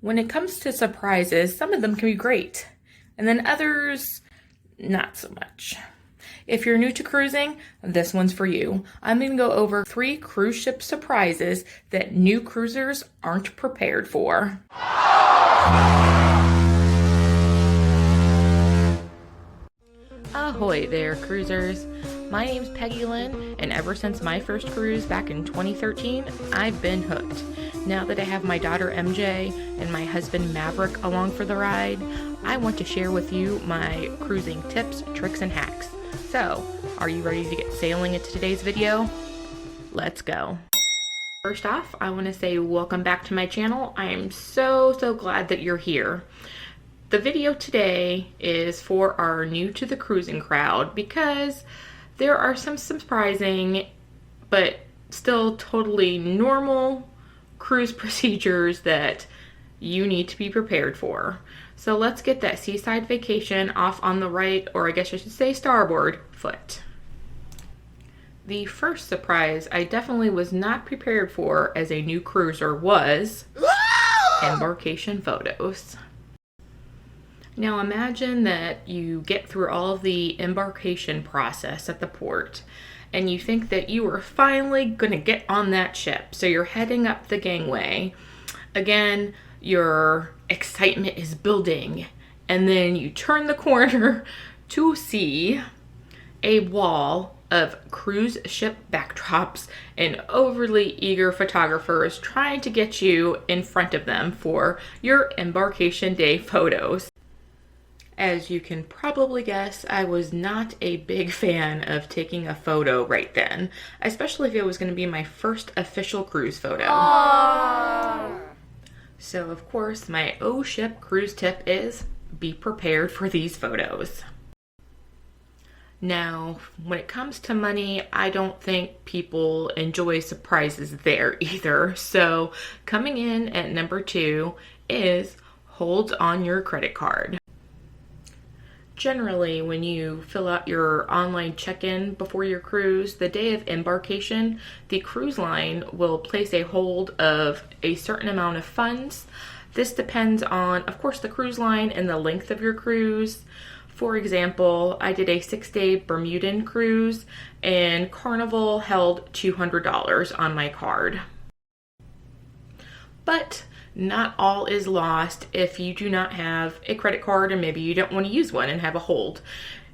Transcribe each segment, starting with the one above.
When it comes to surprises, some of them can be great, and then others, not so much. If you're new to cruising, this one's for you. I'm going to go over 3 cruise ship surprises that new cruisers aren't prepared for. Ahoy there, cruisers. My name's Peggy Lynne, and ever since my first cruise back in 2013, I've been hooked. Now that I have my daughter MJ and my husband Maverick along for the ride, I want to share with you my cruising tips, tricks, and hacks. So, are you ready to get sailing into today's video? Let's go. First off, I want to say welcome back to my channel. I am so glad that you're here. The video today is for our new to the cruising crowd because there are some surprising but still totally normal cruise procedures that you need to be prepared for. So let's get that seaside vacation off on the right, or I guess I should say starboard, foot. The first surprise I definitely was not prepared for as a new cruiser was embarkation photos. Now imagine that you get through all of the embarkation process at the port and you think that you are finally going to get on that ship. So you're heading up the gangway. Again, your excitement is building, and then you turn the corner to see a wall of cruise ship backdrops and overly eager photographers trying to get you in front of them for your embarkation day photos. As you can probably guess, I was not a big fan of taking a photo right then, especially if it was going to be my first official cruise photo. Aww. So of course, my ship cruise tip is be prepared for these photos. Now, when it comes to money, I don't think people enjoy surprises there either. So coming in at number 2 is hold on your credit card. Generally, when you fill out your online check-in before your cruise, the day of embarkation, the cruise line will place a hold of a certain amount of funds. This depends on, of course, the cruise line and the length of your cruise. For example, I did a 6-day Bermudan cruise, and Carnival held $200 on my card. But not all is lost if you do not have a credit card and maybe you don't want to use one and have a hold.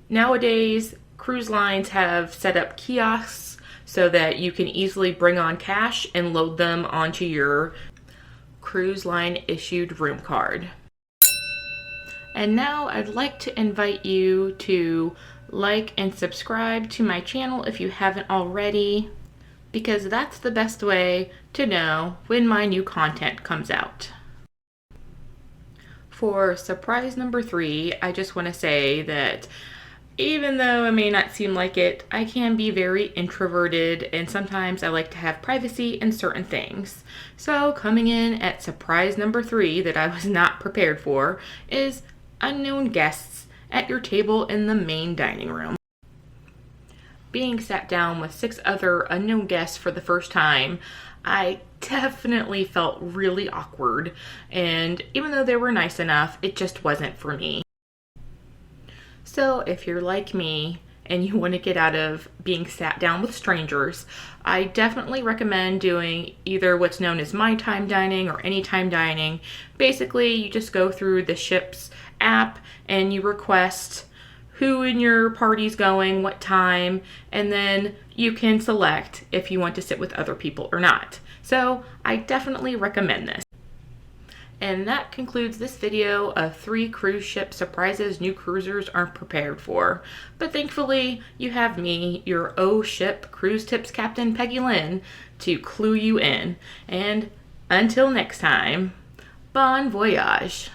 Nowadays, cruise lines have set up kiosks so that you can easily bring on cash and load them onto your cruise line issued room card. And now I'd like to invite you to like and subscribe to my channel if you haven't already, because that's the best way to know when my new content comes out. For surprise number 3, I just want to say that even though it may not seem like it, I can be very introverted and sometimes I like to have privacy in certain things. So coming in at surprise number 3 that I was not prepared for is unknown guests at your table in the main dining room. Being sat down with 6 other unknown guests for the first time, I definitely felt really awkward, and even though they were nice enough, it just wasn't for me. So if you're like me and you want to get out of being sat down with strangers, I definitely recommend doing either what's known as my time dining or anytime dining. Basically, you just go through the ship's app and you request who in your party's going, what time, and then you can select if you want to sit with other people or not. So I definitely recommend this. And that concludes this video of 3 cruise ship surprises new cruisers aren't prepared for. But thankfully, you have me, your ship cruise tips captain Peggy Lynne, to clue you in. And until next time, bon voyage.